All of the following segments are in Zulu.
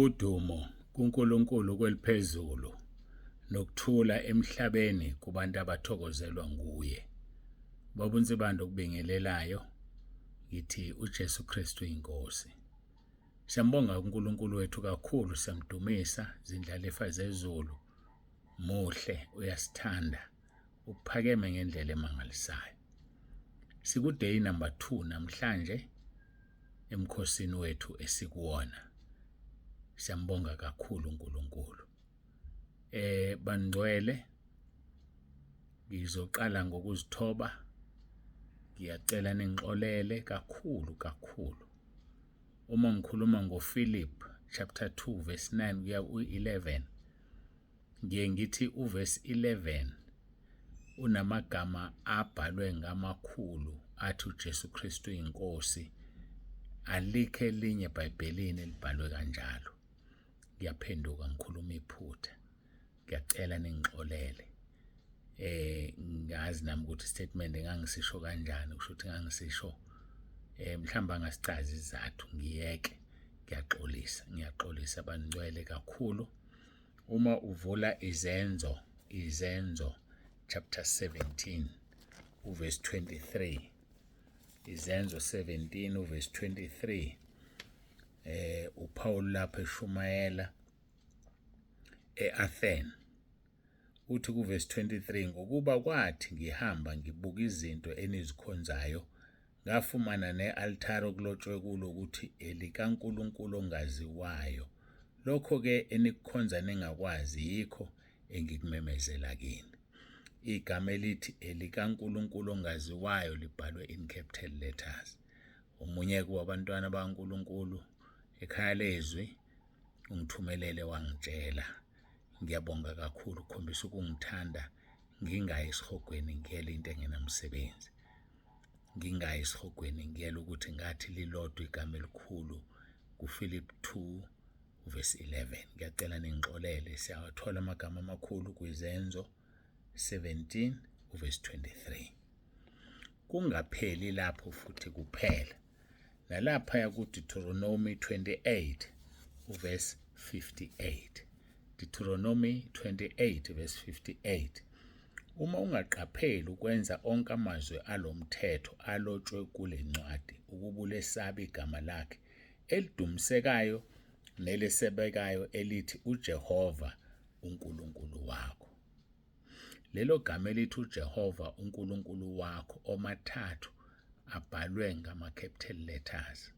Udumo kuNkulunkulu kweliphezulu nokuthula emhlabeni kubantu abathokozelwa nguye. Babunzibando kubingelelayo ngithi uJesu Kristu inkosi. Siyambonga uNkulunkulu wethu kakhulu, siyamdumisa, zindlalifa zezulu. Muhle, uyasithanda, uphakeme ngendlela emangalisayo. Sikuday number 2 namhlanje emkhosini wethu esikuwona. Siyambonga kakhulu uNkulunkulu. Bangcwele, ngizoqala ngokuzithoba. Ngiyacela ningixolele kakhulu. Uma ngikhuluma ngoPhilip chapter 2 verse 9 kuya u11, ngiye ngithi uverse 11 unamagama abhalwe ngamakhulu athi uJesu Kristu inkosi. Alikho elinye eBhayibhelini elibhalwe kanjalo. Ngiyaphenduka ngikhuluma iphutha. Ngiyacela ningixolele. Ngazi nami ukuthi statement engangisisho kanjani, kusho ukuthi ngangisisho mhlamba ngasichaza izathu, ngiyeke. Ngiyaxolisa bangcwele kakhulu. Uma uvula izenzo chapter 17 uverse 23, izenzo 17 uverse 23, uPaul lapha eshumayela eAthene. Uthi kuverse 23, ngokuba kwathi ngihamba ngibuka izinto enizikhonzayo, ngafumana ne-altare okulotshwe kulo ukuthi elikaNkulunkulu ongaziwayo. Lokho-ke enikukhonza ningakwazi yikho engikumemezela kini. Igama elithi elikaNkulunkulu ongaziwayo libhalwe in capital letters. Omunye kuwabantwana bakaNkulunkulu ekhaya lezwi ungithumelele wangitshela. Ngiyabonga kakhulu, ukhombisa ukungithanda. Ngingayi esihogweni ngiyela into engenamsebenzi. Ngingayi esihogweni ngiyela ukuthi ngathi lilodwa igama elikhulu kuPhilip 2 verse 11. Ngiyacela ningixolele. Siyawathola amagama amakhulu kwizenzo 17 verse 23. Kungapheli lapho futhi kuphela. Nalapha yakuDeuteronomy 28 verse 58. Deuteronomy 28 verse 58. Uma ungaqapheli ukwenza onke amazwi alomthetho alotshwe kule ncwadi, ukuba lesabe igama lakhe elidumisekayo nelesebekayo elithi uJehova uNkulunkulu wakho. Lelo gama elithi uJehova uNkulunkulu wakho omathathu abhalwe ngama-capital letters.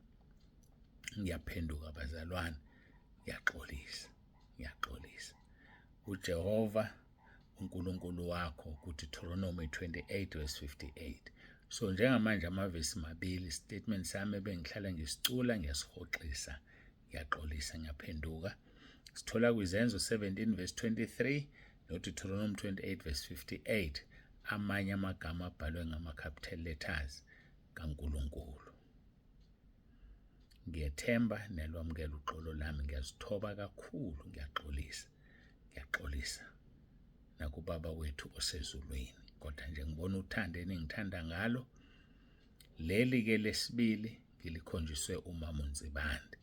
Ngiyaphenduka bazalwane, ngiyaxolisa. uJehova uNkulunkulu wakho kuDeuteronomy 28 verse 58. So njengamanje amavesi mabili, statement sami bengihlala ngisicula ngiyasihoxisa, ngiyaxolisa, ngiyaphenduka. Sithola kwizenzo 17 verse 23 noDeuteronomy 28 verse 58 amanye amagama abhalwe ngama-capital letters kaNkulunkulu. Ngiyethemba nelwamukela uxolo lami, ngiyazithoba kakhulu, ngiyaxolisa nakubaba wethu osezulwini. Kodwa nje ngibona uthando eningithanda ngalo. Leli-ke lesibili ngilikhonjiswe uMama uNzibande.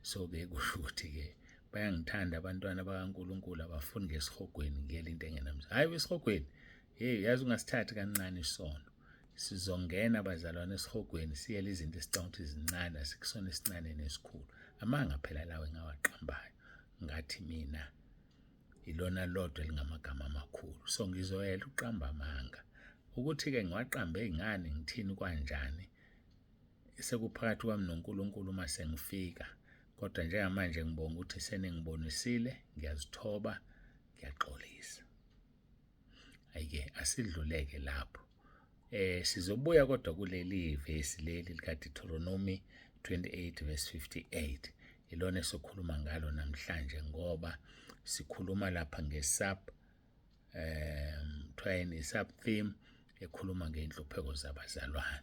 So-ke kusho ukuthi-ke bayangithanda abantwana bakaNkulunkulu abafuni ngesihogweni ngiyela into engenamsebenzi. Hayi esihogweni, yazi ungasithathi kancane isono. Sizongena bazalwane esihogweni siyele izinto esicabanga ukuthi izincane, asikusona esincane nesikhulu. Amanga phela lawe ngawaqambayo, ngathi mina ilona lodwa elingamagama amakhulu. So ngizoyela uqamba amanga ukuthi-ke ngiwaqambe ngani, ngithini, kanjani, sekuphakathi kwami noNkulunkulu uma sengifika. Kodwa njengamanje ngibonga ukuthi seningibonisile, ngiyazithoba, ngiyaxolisa. Ayike asidluleke lapho. Sizobuya kodwa kuleli vesi leli likaDeuteronomy 28 verse 58. Ilona sokhuluma ngalo namhlanje ngoba sikhuluma lapha ngesub theme ekhuluma ngeinhlupheko zabazalwane.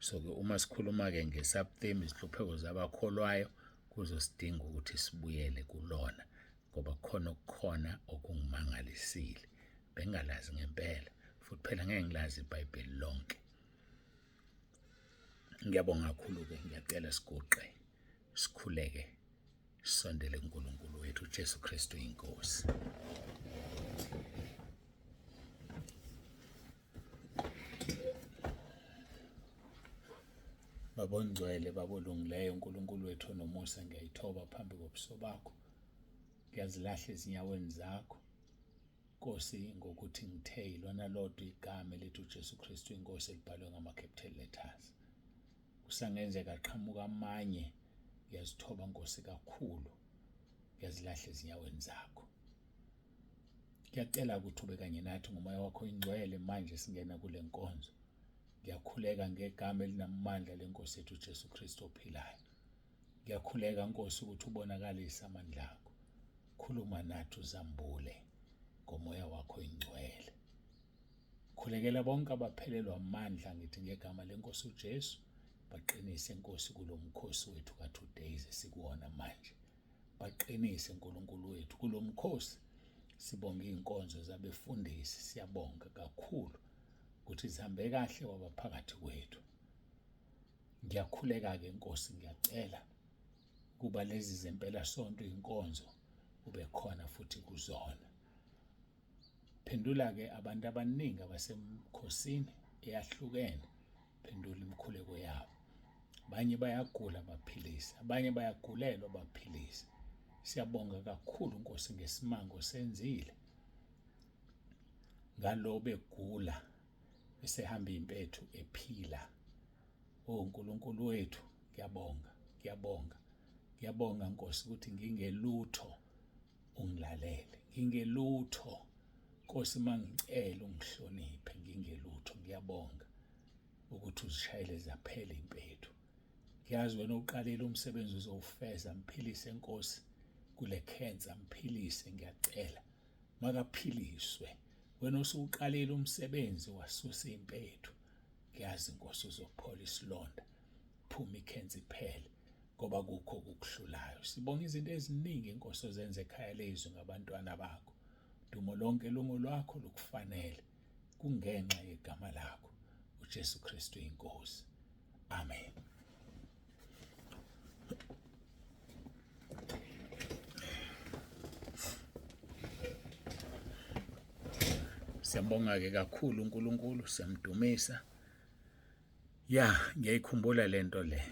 So-ke uma sikhuluma-ke ngesub theme izinhlupheko zabakholwayo, kuzosidinga ukuthi sibuyele kulona ngoba kukhona okungimangalisile. Bengalazi ngempela, futhi phela ngeke ngilazi iBhayibheli lonke. Ngiyabonga kakhulu-ke, ngiyacela siguqe, sikhuleke, Sondele kuNkulunkulu wethu uJesu Kristu inkosi. Babongcwele babolungileyo uNkulunkulu wethu nomusa, ngiyayithoba phambi kobuso bakho, ngiyazilahla ezinyaweni zakho Nkosi, ngokuthi ngithe yilona lodwa igama elithi uJesu Kristu inkosi elibhalwe ngama-capital letters. Kusangenzeka aqhamuka amanye, ngiyazithoba Nkosi kakhulu, ngiyazilahla ezinyaweni zakho. Ngiyacela ukuthi ube kanye nathi ngomoya wakho ingcwele manje singena kule nkonzo. Ngiyakhuleka ngegama elinamandla lenkosi yethu uJesu Kristu ophilayo. Ngiyakhuleka Nkosi ukuthi ubonakalise amandla akho. Khuluma nathi uzambule ngomoya wakho ingcwele. Khulekela bonke abaphelelwa amandla ngithi ngegama lenkosi uJesu, baqinise Nkosi kulo mkhosi wethu ka2 days esikuwona manje. Baqinise uNkulunkulu wethu kulo mkhosi. Sibonga inkonzo zabefundisi, siyabonga kakhulu ukuthi zihambe kahle wabaphakathi kwethu. Ngiyakhuleka ke Nkosi, ngiyacela kuba lezi zempela sonto inkonzo ube khona futhi kuzona. Phendula ke abantu abaningi abasemkhosini eyahlukene, phendula imikhuleko yabo. Abanye bayagula baphilise, abanye bayagulelwa baphilise. Siyabonga kakhulu Nkosi ngesimango senzile ngalo begula besehamba impethu ephila. UNkulunkulu wethu, ngiyabonga Nkosi ukuthi ngingelutho ungilalele, ngingelutho Nkosi mangicela ungihloniphe, ngingelutho. Ngiyabonga ukuthi uzishayele zaphela impethu. Ngiyazi wena uqalile umsebenzi uzowufeza, mphilise Nkosi kule cancer, mphilise ngiyacela. Makaphiliswe. Wena usuqalile umsebenzi wasusa impethu. Ngiyazi Nkosi uzophola isilonda, phuma icancer iphele ngoba kukho ukukuhlulayo. Sibonga izinto eziningi Nkosi ozenze ekhaya lezwi ngabantwana bakho. Dumo lonke lungu lwakho lukufanele, kungenxa yegama lakho uJesu Kristu inkosi. Amen. Siyambonga ke kakhulu uNkulunkulu, siyamdumisa. Ngiyayikhumbula lento le.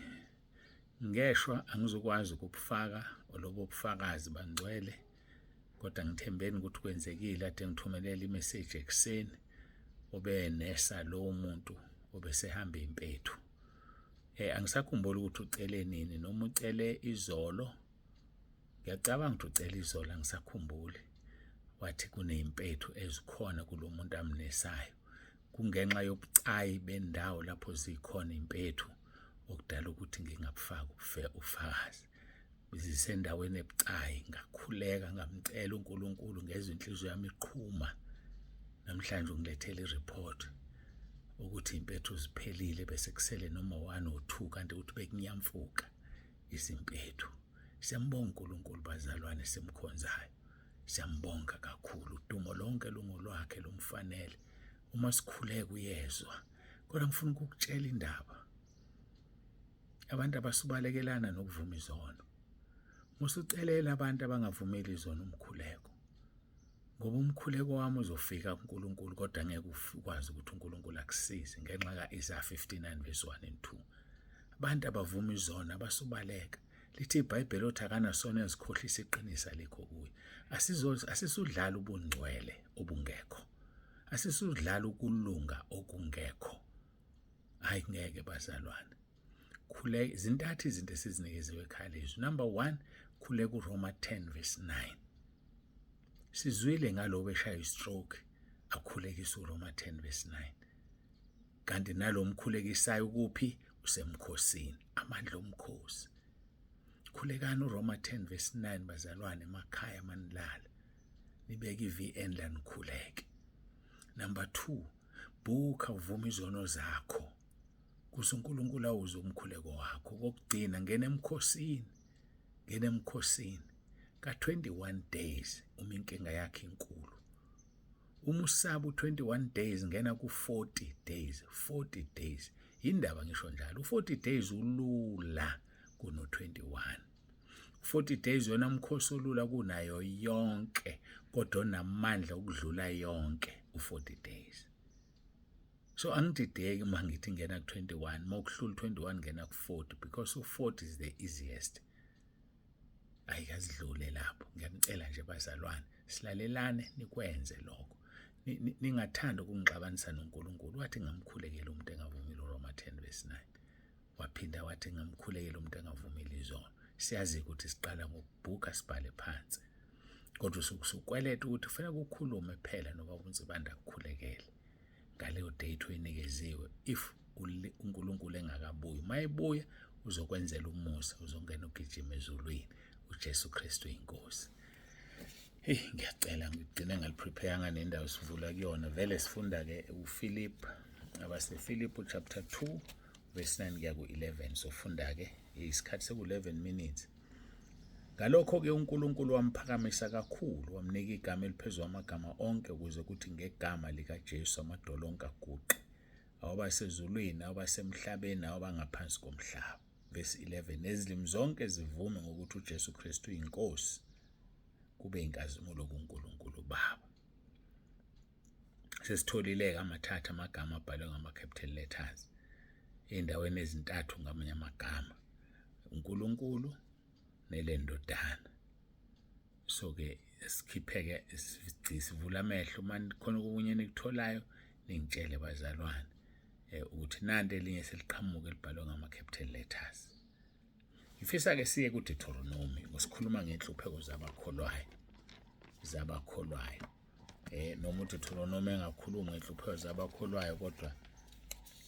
Ngeshwa angizokwazi ukubufaka olobo bufakazi bangcwele, kodwa ngithembeni ukuthi kwenzekile. Ade ngithumelela imessage ekseni, obe nesa lo muntu obesehamba impethu. Angisakhumbula ukuthi ucele nini, noma ucele izolo. Ngiyacabanga ukuthi ucele izolo, angisakhumbuli. Wathi kuney'mpethu ezikhona kulo muntu amnesayo. Kungenxa yobucayi bendawo lapho zikhona impethu okudala ukuthi ngingabufaki ufakazi. Zisendaweni ebucayi, ngakhuleka ngamcela uNkulunkulu ngezwe inhliziyo yami iqhuma. Namhlanje ungilethele ireport ukuthi impethu ziphelile bese kusele noma 1 or 2 kanti ukuthi bekunyamfuka izimpethu. Siyambonga uNkulunkulu bazalwane simkhonzayo. Siyambonga kakhulu, udumo lonke lungu lwakhe lumfanele. Uma sikhuleka uyezwa. Kodwa ngifuna ukukutshela indaba. Abantu abasubalekelana nokuvuma izono. Musucelela abantu abangavumeli izono umkhuleko. Ngoba umkhuleko wami uzofika kuNkulunkulu, kodwa ngeke ukwazi ukuthi uNkulunkulu akusize ngenxa kaIsaiah 59 verse 1 and 2. Abantu abavuma izono abasubaleka. Lithi iBhayibheli othi akanasona ezikhohlisa iqinisa likho kuye. Asisudlala ubungcwele obungekho. Asisudlala ukulunga okungekho. Hayi ngeke bazalwane. Khuleka zintathu izinto esizinikeziwe ekhaya lezwi. Number 1, khuleka uRoma 10 verse 9. Sizwile ngalo beshaya istroke, akhulekisa uRoma 10 verse 9. Kanti nalo mkhulekisayo kuphi? Usemkhosini, amandla omkhosi. Khulekani uRoma 10 verse 9 bazalwane emakhaya manilala. Nibeke iVN la nikhuleke. Number 2, buka uvuma izono zakho. KuSunkulunkulu awuze umkhuleko wakho. Kokugcina ngena emkhosini ka21 days uma inkinga yakhe inkulu. Uma usaba u21 days ngena ku40 days. 40 days indaba ngisho njalo. U40 days ulula kuno21. 40 days yona mkhosi olula kunayo yonke, kodwa onamandla okudlula yonke u40 days. So angidideki uma ngithi ngena ku21, mawukuhlula 21 ngena ku40, because u40 is the easiest. Ayikazidlule lapho. Ngiyacela nje bazalwane, silalelane nikwenze lokho. Ningathanda ukungixabanisa noNkulunkulu. Wathi ngamkhulekela umuntu engavumile, uRoma 10:9. Waphinda wathi ngamkhulekela umuntu engavumile izono. Siyazi ukuthi siqala ngokubhuka sibhale phansi, kodwa usukweleta ukuthi kufanele ukukhulume phela nobaba uNzibanda akukhulekele ngaleyo date oyinikeziwe. If uNkulunkulu engakabuyi, mayebuya uzokwenzela umusa, uzongena ugijima ezulwini. uJesu Kristu inkosi. Ngiyacela ngigcine ngaliprepare nendawo sivula kuyona. Vele sifunda ke uPhilip, abasePhilippi chapter 2 verse 9 kuya ku11. Sofunda ke isikhathi seku11 minutes. Ngalokho ke uNkulunkulu wamphakamisa kakhulu, wamnika igama eliphezulu amagama onke, ukuze kuthi ngegama likaJesu amadolo onke aguqe, awabasezulwini, awabasemhlabeni, awabangaphansi komhlaba. Verse 11, nezilimi zonke zivume ngokuthi uJesu Kristu inkosi, kube inkazimulo kuNkulunkulu Baba. Sesitholile amathathu amagama abhalwe ngama-capital letters endaweni ezintathu ngamanye amagama, uNkulunkulu nelendodana. So ke sikhipheke sivula amehlo manje khona okunye nikutholayo ningitshele bazalwane ukuthi nanti elinye seliqhamuka elibhalwe ngama-capital letters. Ngifisa ke siye kuDeuteronomy, ngosikhuluma ngenhlupheko zabakholwayo. Noma uDeuteronomy engakhulumi ngenhlupheko zabakholwayo, kodwa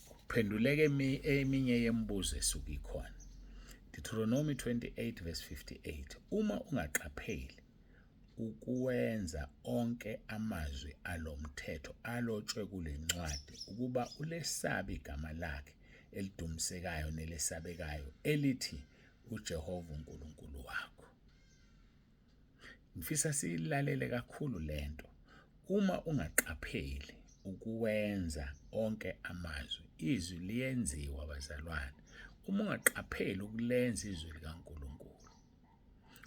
kuphenduleke eminye yemibuzo esuka ikhona. Deuteronomy 28 verse 58. Uma ungaqapheli ukuwenza onke amazwi alomthetho alotshwe kule ncwadi, ukuba ulesabe igama lakhe elidumisekayo nelesabekayo elithi uJehova uNkulunkulu wakho. Ngifisa silalele kakhulu lento. Uma ungaqapheli ukuwenza onke amazwi, izwi liyenziwa bazalwane. Uma ungaqapheli ukulenza izwi likaNkulunkulu,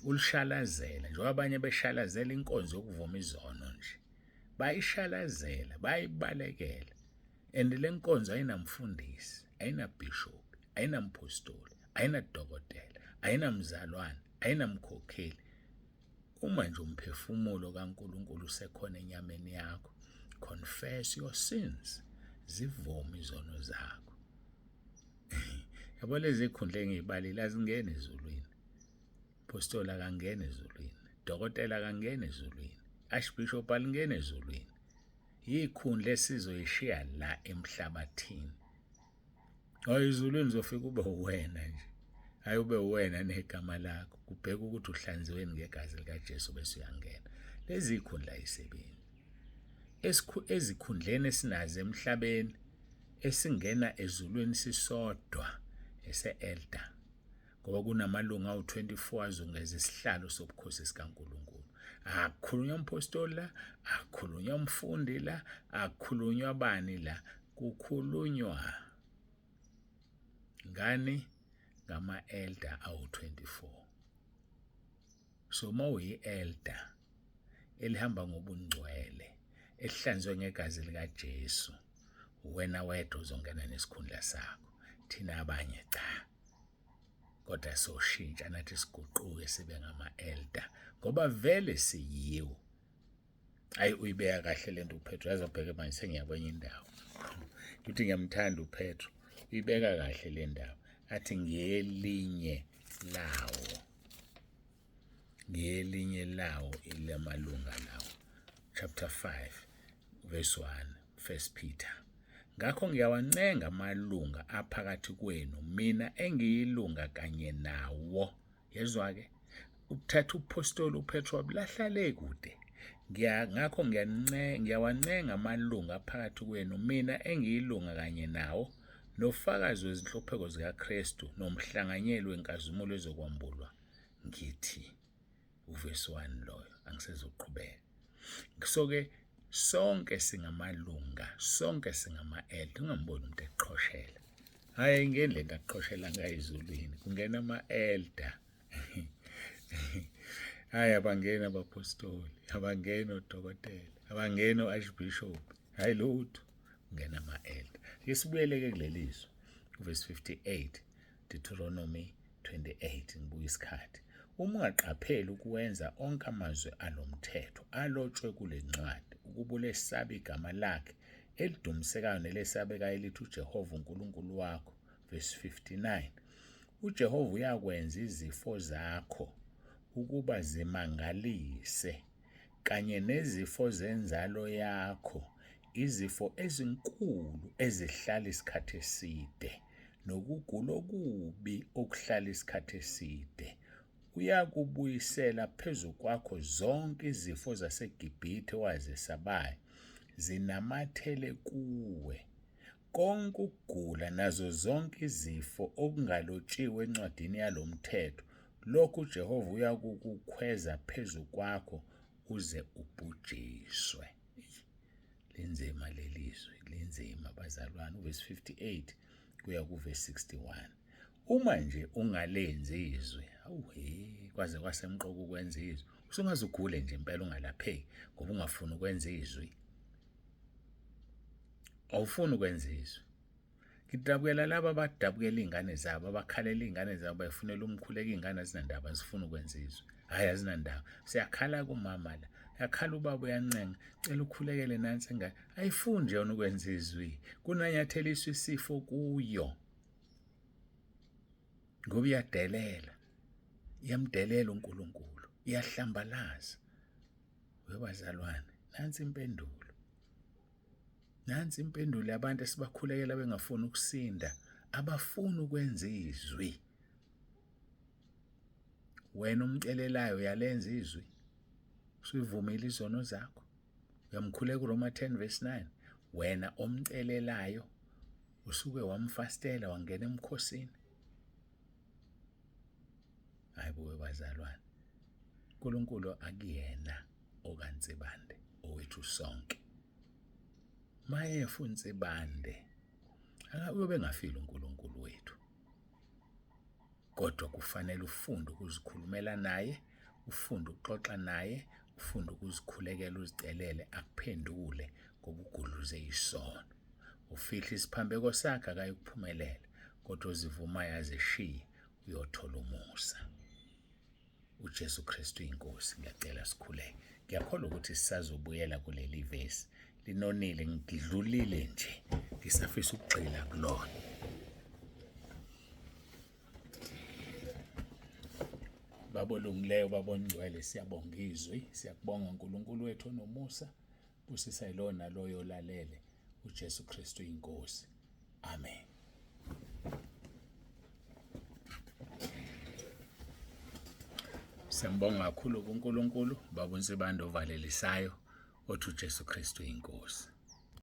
ulishalazela njengoba abanye beshalazela inkonzo yokuvuma izono nje, bayishalazela, bayibalekela. And le nkonzo ayinamfundisi, ayinabhishophi, ayinampostoli, ayinadokotela, ayinamzalwane, ayinamkhokheli. Uma nje umphefumulo kaNkulunkulu usekhona enyameni yakho, confess your sins, zivume izono zakho. Yabo lezi ikhundla engiyibalile azingene ezulwini. Apostoli akangene ezulwini, dokotela akangene ezulwini, archbishop alingene ezulwini. Yikhundla esizoyishiya la emhlabathini. Ezulwini uzofika ube uwena nje, hayi ube uwena negama lakho, kubheka ukuthi uhlanziwe ngegazi likaJesu bese uyangena. Lezi ikhundla ayisebenzi. Ezikhundleni esinazo emhlabeni, esingena ezulwini sisodwa ese-elder, ngoba kunamalunga awu-24 azungeza isihlalo sobukhosi sikaNkulunkulu. Akukhulunywa umpostoli la, akukhulunywa umfundi la, akukhulunywa bani la, kukhulunywa ngani? Ngama-elder awu-24. So mawuyi-elder elihamba ngobungcwele, ehlanzwe ngegazi likaJesu, wena wedwa uzongena nesikhundla sakho, thina abanye cha. Kodwa soshintsha nathi siguquke sibe ngama-elder, ngoba vele siyiwo. Ayi uyibeka kahle lento uPetro, yazobheka manje sengiyakwenye indawo. Ukuthi ngiyamthanda uPetro, uyibeka kahle le ndawo. Athi ngelinye lawo ilamalunga lawo. Chapter 5 verse 1, 1 Peter. Ngakho ngiyawancenga amalunga aphakathi kwenu, mina engiyilunga kanye nawo. Yezwa ke, ukuthatha uPostoli uPetro wabulahla le kude. Ngakho ngiyawancenga amalunga aphakathi kwenu, mina engiyilunga kanye nawo, nofakazi wezinhlupheko zikaKristu, nomhlanganyeli wenkazimulo ezokwambulwa. Ngithi uverse 1 loyo, angisezoqhubeka. So ke sonke singamalunga, sonke singama-elder. Ungamboni umuntu eqhoshela. Hayi ingene lento aqhoshela ngayizulwini, kungena ama-elder. Hayi abangena abapostoli, abangena odokotela, abangena o-archbishop, hayi lutho, kungena ama-elder. Isibuyeleke kulelizwe verse 58 Deuteronomy 28 ngibuka isikhathi. Uma ungaqapheli ukuwenza onke amazwi alomthetho alotshwe kule ncwadi ukuba ulesabe igama lakhe elidumisekayo nelesabekayo elithi uJehova uNkulunkulu wakho. Verse 59 uJehova uyakwenza izifo zakho ukuba zimangalise kanye nezifo zenzalo yakho, izifo ezinkulu ezihlala isikhathi eside nokugula okubi okuhlala isikhathi eside. Uyakubuyisela phezu kwakho zonke izifo zaseGibhithe owazesabayo zinamathele kuwe. Konke ukugula nazo zonke izifo okungalotshiwe encwadini yalomthetho, lokhu uJehova uyakukukhweza phezu kwakho uze ubhujiswe. Linzima lelizwe, linzima bazalwane. Verse 58 kuya kuverse 61. Uma nje ungalenzi izwi, kwaze kwasemqoka ukwenza izwi, usungaze ugule nje impela ungalapheki ngoba ungafuni ukwenza izwi. Awufuni ukwenza izwi. Ngidabukela laba abadabukela iy'ngane zabo, abakhalela iy'ngane zabo bayifunela umkhuleko, iy'ngane azinandaba azifuni ukwenza izwi. Hhayi azinandaba. Siyakhala kumama la, yakhala ubaba uyancenga, cela ukhulekele nansi engane. Ayifuni nje yona ukwenza izwi. Kunanyatheliswa isifo kuyo. Ngoba iyadelela. Iyamdelela uNkulunkulu. Iyahlambalaza. Webazalwane, nansi impendulo. Nansi impendulo yabantu esibakhulekela bengafuni ukusinda, abafuni ukwenza izwi. Wena umcelelayo uyalenza izwi. Usuyivumile izono zakho. Uyamkhuleka uRoma 10 verse 9. Wena omcelelayo usuke wamfastela wangena emkhosini. Hayibo bazalwane. uNkulunkulu akuyena okaNsibande owethu sonke. Mayefu uNsibande uyobe engafile uNkulunkulu wethu. Kodwa kufanele ufunde ukuzikhulumela naye, ufunde ukuxoxa naye, ufunde ukuzikhulekela uzicelele akuphendule ngoba ugudluze isono. Ufihle isiphambeko sakhe akayikuphumelela, kodwa ozivumayo azishiye uyothola umusa. uJesu Kristu inkosi, ngiyacela sikhuleke. Ngiyakholwa ukuthi sisazobuyela kuleli vesi. Linonile, ngidlulile nje, ngisafisa ukugxila kulona. Babolungileyo, babongcwele, siyabonga izwi, siyakubonga uNkulunkulu wethu onomusa, busisa yilo naloyo olalele, uJesu Kristu inkosi. Amen. Siyambonga kakhulu uNkulunkulu, baba uNsibande ovalelisayo, othi uJesu Kristu inkosi.